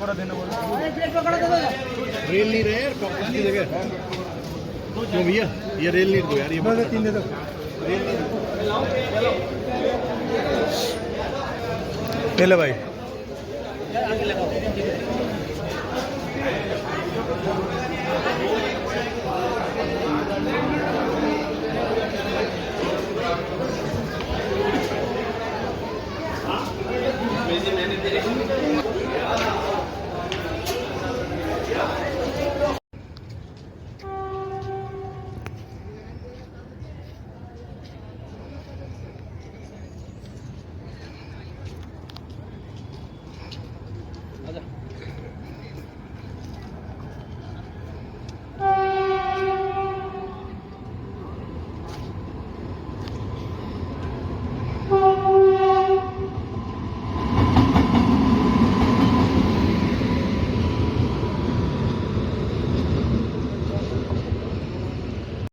पकड़ा देना बोलो। रेल नहीं रहे यार पॉकेट की जगह क्यों भैया ये रेल नहीं दो यार ये 3 दे दो। रेल नहीं ले लो भाई।